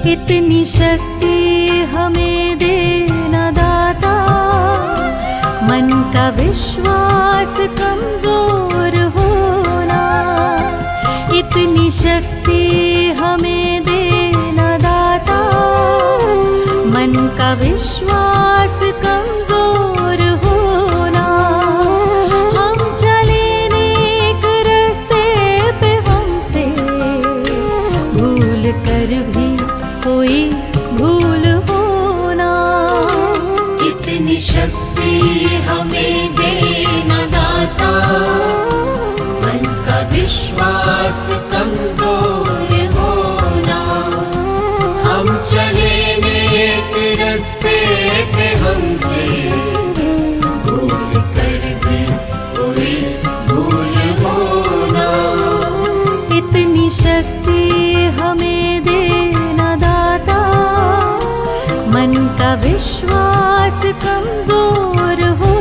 इतनी शक्ति हमें देना दाता, मन का विश्वास कमजोर होना। इतनी शक्ति हमें देना दाता, मन का विश्वास कमजोर होना। हम चले नेक रास्ते पे, हमसे भूल कर भी कोई भूल होना। इतनी शक्ति हमें देना दाता, मन का विश्वास कमजोर होना। हम चले नेक रास्ते पे, हमसे भूल कर भी कोई भूल होना। इतनी शक्ति हमें देना दाता, मन का विश्वास कमजोर हो